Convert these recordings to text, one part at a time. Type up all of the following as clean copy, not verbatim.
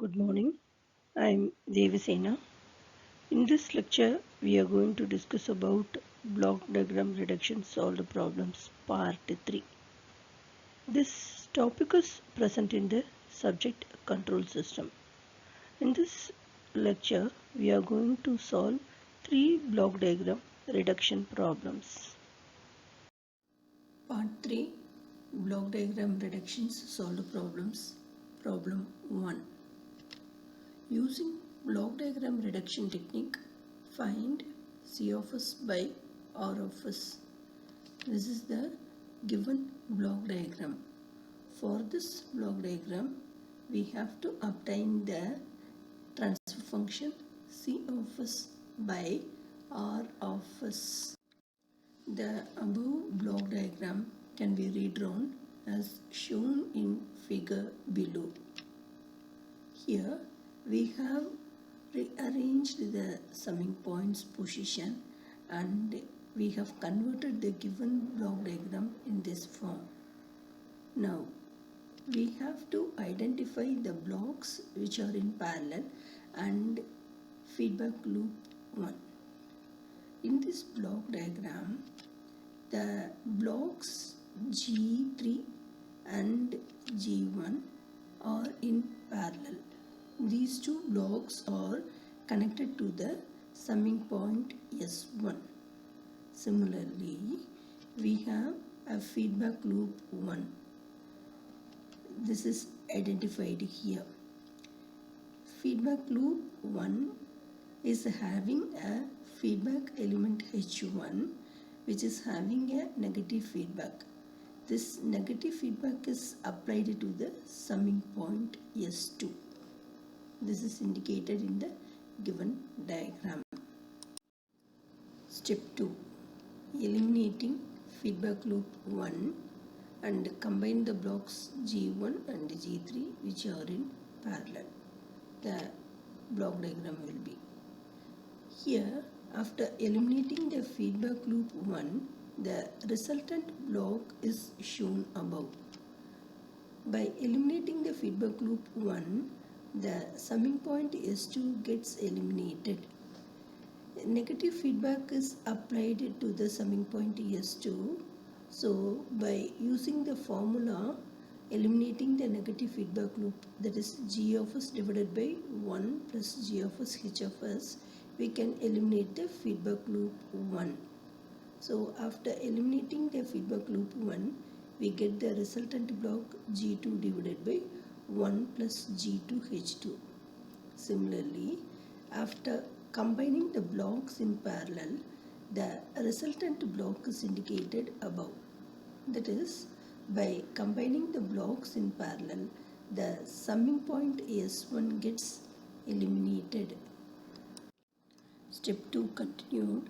Good morning. I'm Devasena. In this lecture, we are going to discuss about block diagram reduction solved problems part 3. This topic is present in the subject control system. In this lecture, we are going to solve 3 block diagram reduction problems. Part 3 block diagram reductions solved problems. Problem 1. Using block diagram reduction technique, find C of S by R of S. This is the given block diagram. For this block diagram, we have to obtain the transfer function C of S by R of S. The above block diagram can be redrawn as shown in figure below. Here we have rearranged the summing points position and we have converted the given block diagram in this form. Now we have to identify the blocks which are in parallel and feedback loop 1. In this block diagram, the blocks G3 and G1 are in parallel. These two blocks are connected to the summing point S1. Similarly, we have a feedback loop 1. This is identified here. Feedback loop 1 is having a feedback element H1 which is having a negative feedback. This negative feedback is applied to the summing point S2. This is indicated in the given diagram. Step 2. Eliminating feedback loop 1 and combine the blocks G1 and G3 which are in parallel. The block diagram will be. Here, after eliminating the feedback loop 1, the resultant block is shown above. By eliminating the feedback loop 1, the summing point S2 gets eliminated. Negative feedback is applied to the summing point S2. So, by using the formula eliminating the negative feedback loop, that is G of S divided by 1 plus G of S H of S, we can eliminate the feedback loop 1. So, after eliminating the feedback loop 1, we get the resultant block G2 divided by 1 plus G2H2. Similarly, after combining the blocks in parallel, the resultant block is indicated above. That is, by combining the blocks in parallel, the summing point S1 gets eliminated. Step 2 continued.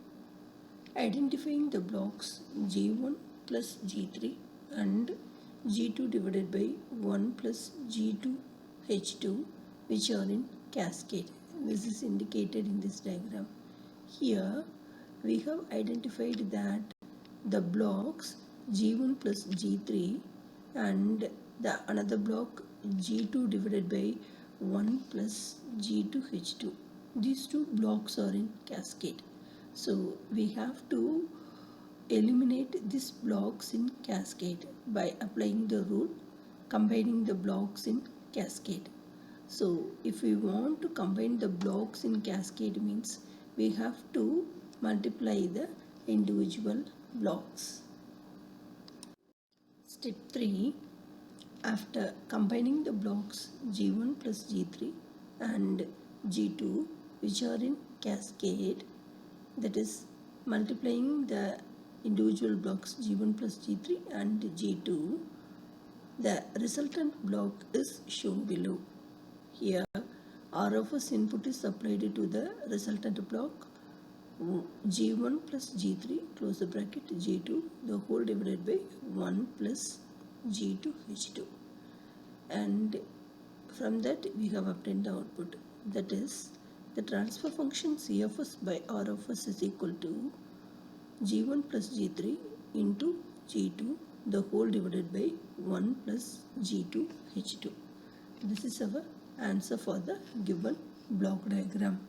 Identifying the blocks G1 plus G3 and G2 divided by 1 plus G2H2 which are in cascade. This is indicated in this diagram. Here we have identified that the blocks G1 plus G3 and the another block G2 divided by 1 plus G2H2. These two blocks are in cascade. So we have to eliminate these blocks in cascade by applying the rule combining the blocks in cascade. So if we want to combine the blocks in cascade means we have to multiply the individual blocks. Step 3. After combining the blocks G1 plus G3 and G2 which are in cascade, that is multiplying the individual blocks G1 plus G3 and G2, the resultant block is shown below. Here R of S input is applied to the resultant block G1 plus G3 close the bracket G2 the whole divided by 1 plus G2H2, and from that we have obtained the output, that is the transfer function C of S by R of S is equal to G1 plus G3 into G2 the whole divided by 1 plus G2H2. This is our answer for the given block diagram.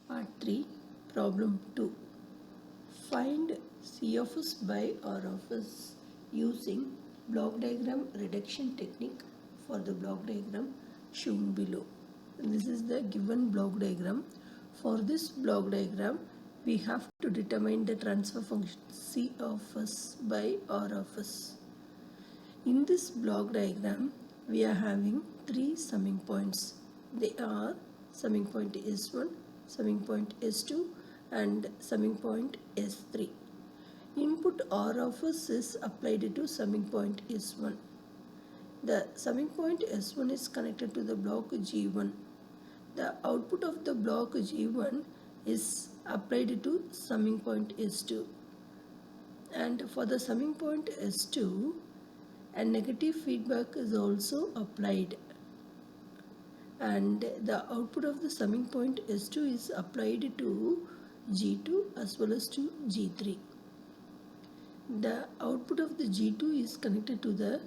Part 3, problem 2. Find C of S by R of S using block diagram reduction technique for the block diagram shown below. This is the given block diagram. For this block diagram, we have to determine the transfer function C of S by R of S. In this block diagram, we are having three summing points. They are summing point S1, summing point S2 and summing point S3. Input R of S is applied to summing point S1. The summing point S1 is connected to the block G1. The output of the block G1 is applied to summing point S2. And for the summing point S2, a negative feedback is also applied, and the output of the summing point S2 is applied to G2 as well as to G3. The output of the G2 is connected to the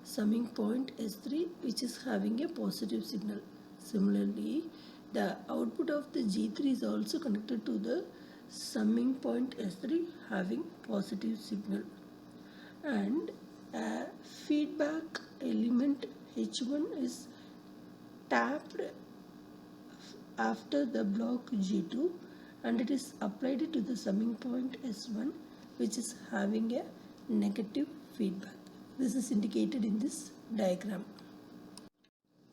summing point S3, which is having a positive signal. Similarly, the output of the G3 is also connected to the summing point S3 having positive signal. And a feedback element H1 is tapped after the block G2 and it is applied to the summing point S1, which is having a negative feedback. This is indicated in this diagram.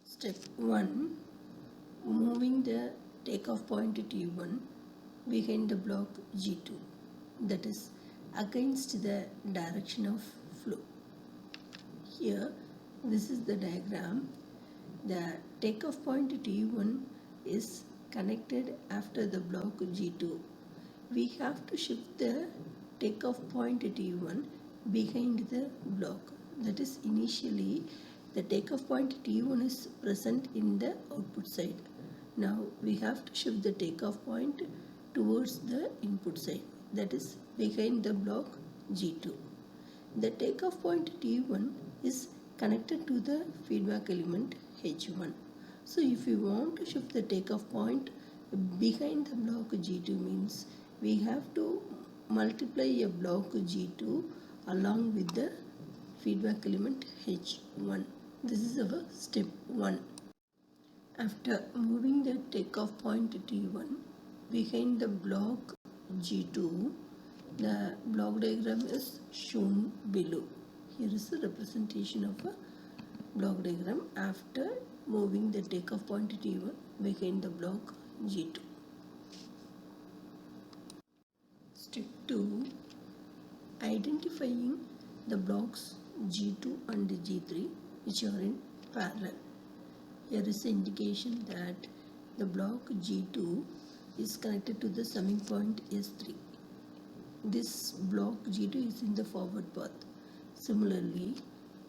Step 1. Moving the takeoff point T1 behind the block G2, that is against the direction of flow. Here, this is the diagram. The takeoff point T1 is connected after the block G2. We have to shift the takeoff point T1 behind the block. That is, initially the takeoff point T1 is present in the output side. Now we have to shift the takeoff point towards the input side, that is behind the block G2. The takeoff point T1 is connected to the feedback element H1. So if we want to shift the takeoff point behind the block G2 means we have to multiply a block G2 along with the feedback element H1. This is our step 1. After moving the takeoff point T1 behind the block G2, the block diagram is shown below. Here is a representation of a block diagram after moving the takeoff point T1 behind the block G2. Step 2. Identifying the blocks G2 and G3 which are in parallel. Here is an indication that the block G2 is connected to the summing point S3. This block G2 is in the forward path. Similarly,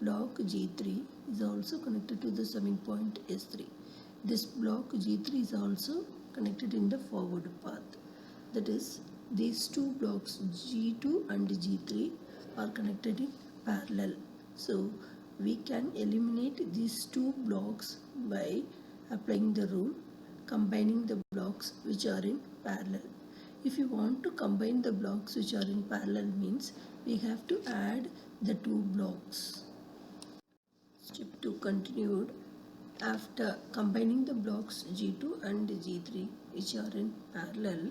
block G3 is also connected to the summing point S3. This block G3 is also connected in the forward path. That is, these two blocks G2 and G3 are connected in parallel. So we can eliminate these two blocks by applying the rule combining the blocks which are in parallel. If you want to combine the blocks which are in parallel means we have to add the two blocks. Step 2 continued. After combining the blocks G2 and G3 which are in parallel,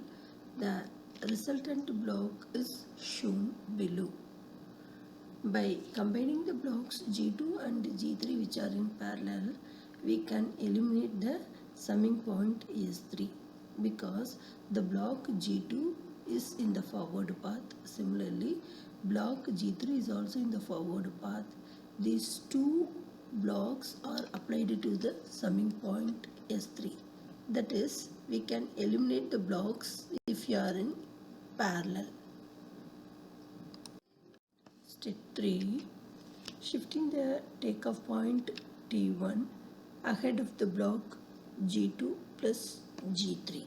the resultant block is shown below. By combining the blocks G2 and G3 which are in parallel, we can eliminate the summing point S3 because the block G2 is in the forward path. Similarly, block G3 is also in the forward path. These two blocks are applied to the summing point S3. That is, we can eliminate the blocks if you are in parallel. Step 3. Shifting the takeoff point T1 ahead of the block G2 plus G3.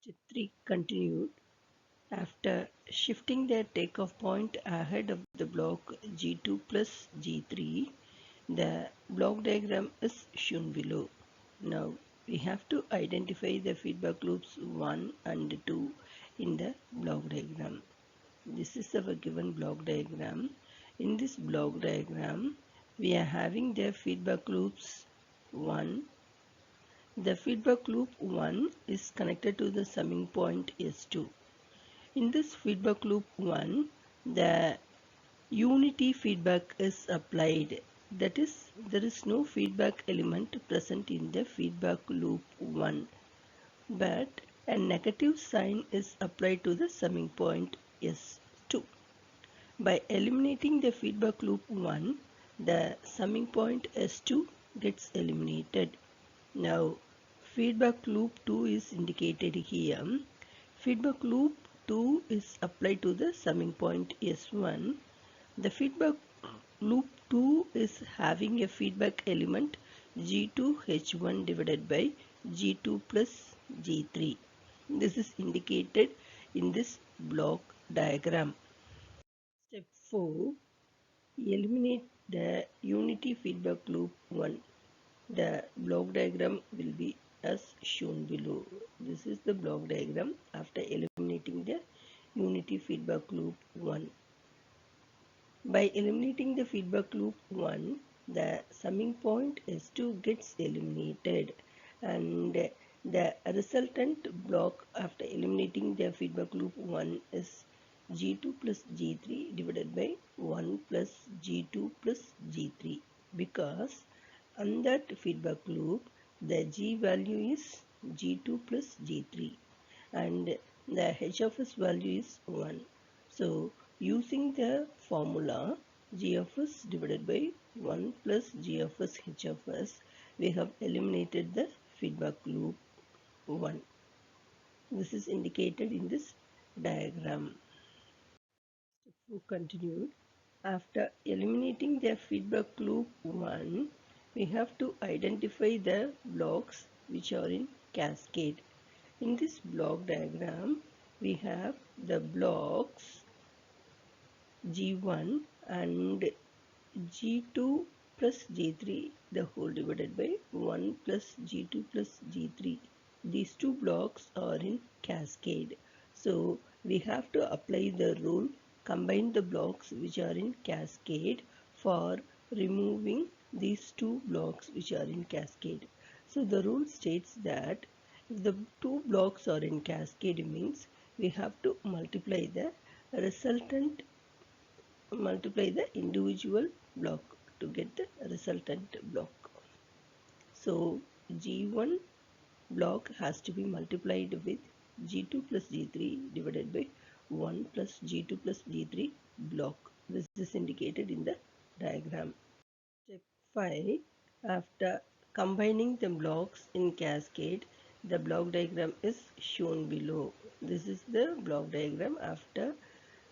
Step 3 continued. After shifting the takeoff point ahead of the block G2 plus G3, the block diagram is shown below. Now we have to identify the feedback loops 1 and 2 in the block diagram. This is our given block diagram. In this block diagram, we are having the feedback loops 1. The feedback loop 1 is connected to the summing point S2. In this feedback loop 1, the unity feedback is applied. That is, there is no feedback element present in the feedback loop 1, but a negative sign is applied to the summing point S2. By eliminating the feedback loop 1, the summing point S2 gets eliminated. Now, feedback loop 2 is indicated here. Feedback loop 2 is applied to the summing point S1. The feedback loop 2 is having a feedback element G2H1 divided by G2 plus G3. This is indicated in this block diagram. Step 4. Eliminate the unity feedback loop 1. The block diagram will be as shown below. This is the block diagram after eliminating the unity feedback loop 1. By eliminating the feedback loop 1, the summing point S2 gets eliminated, and the resultant block after eliminating the feedback loop 1 is G2 plus G3 divided by 1 plus G2 plus G3, because on that feedback loop the G value is G2 plus G3 and the H of S value is 1. So using the formula G of S divided by 1 plus G of S H of S, we have eliminated the feedback loop 1. This is indicated in this diagram. So continued. After eliminating the feedback loop 1, we have to identify the blocks which are in cascade. In this block diagram, we have the blocks G1 and G2 plus G3 the whole divided by 1 plus G2 plus G3. These two blocks are in cascade. So we have to apply the rule combine the blocks which are in cascade for removing these two blocks which are in cascade. So the rule states that if the two blocks are in cascade means we have to multiply the individual block to get the resultant block. So G1 block has to be multiplied with G2 plus G3 divided by 1 plus G2 plus G3 block. This is indicated in the diagram. Step 5. After combining the blocks in cascade, the block diagram is shown below. This is the block diagram after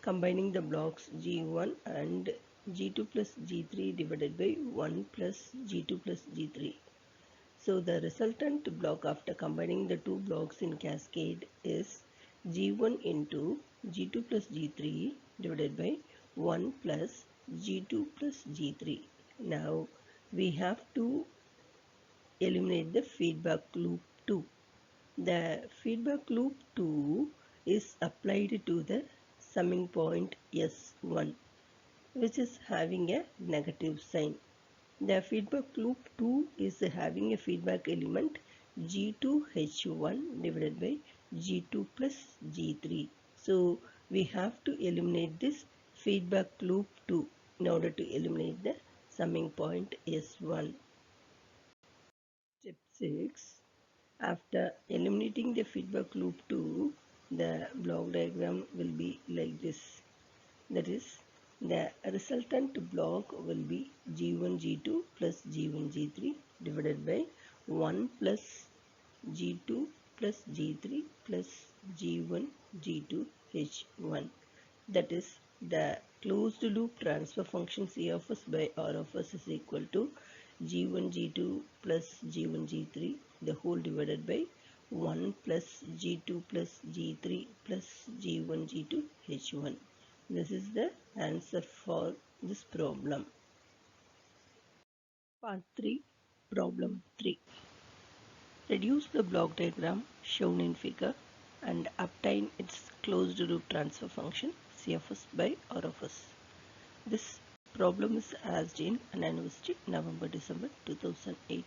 combining the blocks G1 and G2 plus G3 divided by 1 plus G2 plus G3. So the resultant block after combining the two blocks in cascade is G1 into G2 plus G3 divided by 1 plus G2 plus G3. Now we have to eliminate the feedback loop 2. The feedback loop 2 is applied to the summing point S1, which is having a negative sign. The feedback loop 2 is having a feedback element G2H1 divided by G2 plus G3. So we have to eliminate this feedback loop 2 in order to eliminate the summing point S1. Step 6. After eliminating the feedback loop 2, the block diagram will be like this. That is, the resultant block will be G1 G2 plus G1 G3 divided by 1 plus G2 plus G3 plus G1 G2 H1. That is, the closed loop transfer function C of S by R of S is equal to G1 G2 plus G1 G3 the whole divided by 1 plus G2 plus G3 plus G1 G2 H1. This is the answer for this problem. Part 3, problem 3. Reduce the block diagram shown in figure and obtain its closed loop transfer function CFS by RFS. This problem is asked in an university November-December 2008.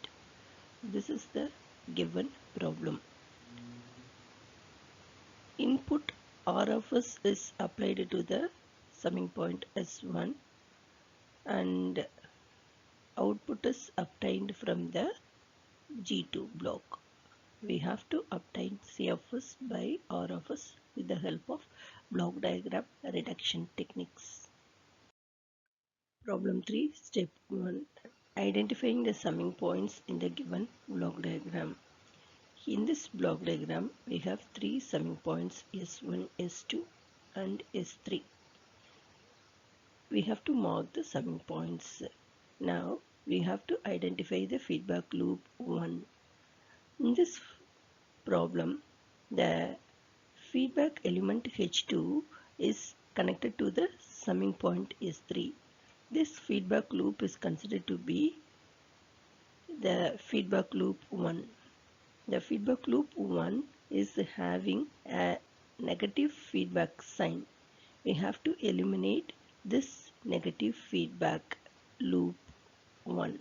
This is the given problem. Input RFS is applied to the summing point S1 and output is obtained from the G2 block. We have to obtain CFS by RFS with the help of block diagram reduction techniques. Problem 3, step 1. Identifying the summing points in the given block diagram. In this block diagram, we have three summing points S1, S2 and S3. We have to mark the summing points. Now, we have to identify the feedback loop 1. In this problem, the feedback element H2 is connected to the summing point S3. This feedback loop is considered to be the feedback loop 1. The feedback loop 1 is having a negative feedback sign. We have to eliminate this negative feedback loop 1.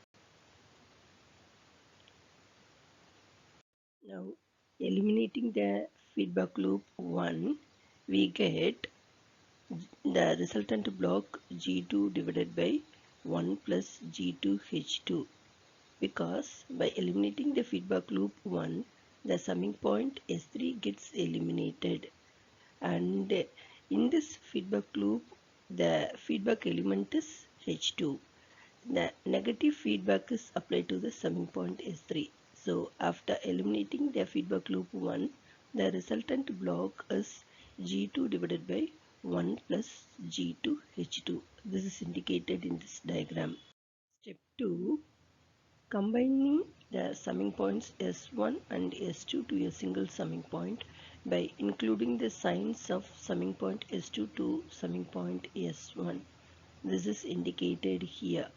Now, eliminating the feedback loop 1, we get the resultant block G2 divided by 1 plus G2H2. Because by eliminating the feedback loop 1, the summing point S3 gets eliminated, and in this feedback loop the feedback element is H2. The negative feedback is applied to the summing point S3. So after eliminating the feedback loop 1, the resultant block is G2 divided by 1 plus G2H2. This is indicated in this diagram. Step 2. Combining the summing points S1 and S2 to a single summing point by including the signs of summing point S2 to summing point S1. This is indicated here.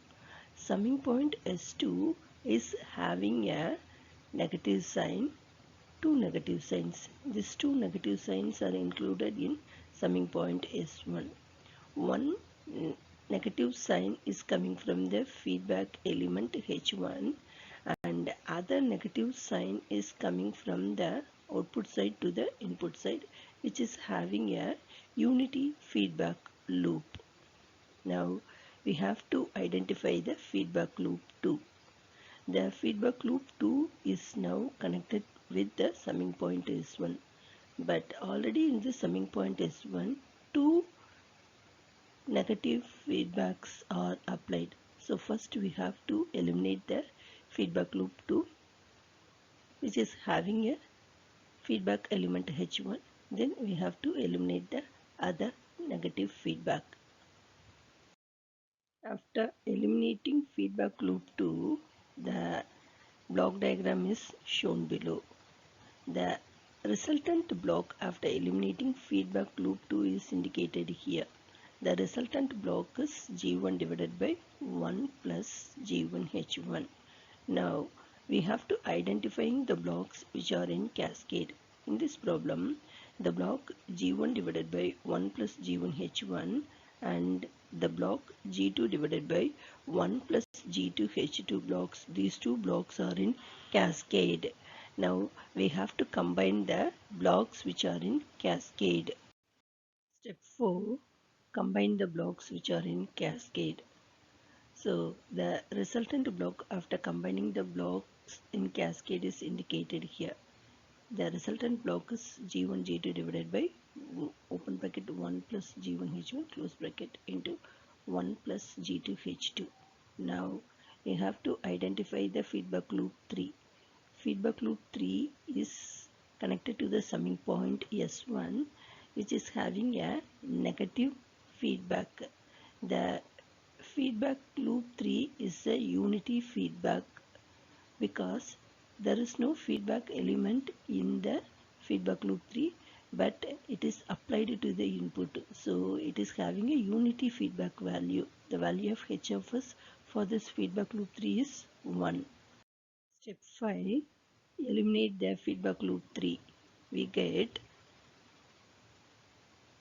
Summing point S2 is having a negative sign, two negative signs. These two negative signs are included in summing point S1. One negative sign is coming from the feedback element H1 and other negative sign is coming from the output side to the input side, which is having a unity feedback loop. Now we have to identify the feedback loop 2. The feedback loop 2 is now connected with the summing point S1, but already in the summing point S1, two negative feedbacks are applied. So first we have to eliminate the feedback loop 2, which is having a feedback element H1. Then we have to eliminate the other negative feedback. After eliminating feedback loop 2, the block diagram is shown below. The resultant block after eliminating feedback loop 2 is indicated here. The resultant block is G1 divided by 1 plus G1H1. Now we have to identifying the blocks which are in cascade. In this problem, the block G1 divided by 1 plus G1H1 and the block G2 divided by 1 plus G2H2 blocks. These two blocks are in cascade. Now we have to combine the blocks which are in cascade. Step 4. Combine the blocks which are in cascade. So the resultant block after combining the blocks in cascade is indicated here. The resultant block is G1 G2 divided by open bracket 1 plus G1H1 close bracket into 1 plus G2H2. Now we have to identify the feedback loop 3. Feedback loop 3 is connected to the summing point S1, which is having a negative feedback. The feedback loop 3 is a unity feedback because There is no feedback element in the feedback loop 3, but it is applied to the input. So it is having a unity feedback value. The value of h of s for this feedback loop 3 is 1. Step 5, eliminate the feedback loop 3. We get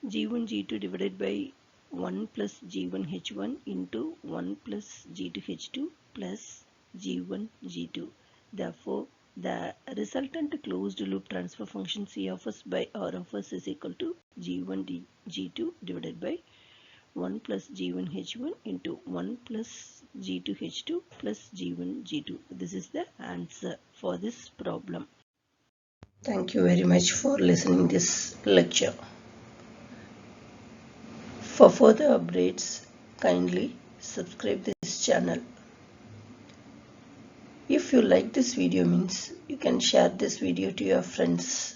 G1 G2 divided by 1 plus G1 H1 into 1 plus G2 H2 plus G1 G2. Therefore, the resultant closed loop transfer function C of s by R of s is equal to G1 G2 divided by 1 plus G1 H1 into 1 plus G2 H2 plus G1 G2. This is the answer for this problem. Thank you very much for listening this lecture. For further updates, kindly subscribe this channel. If you like this video means you can share this video to your friends.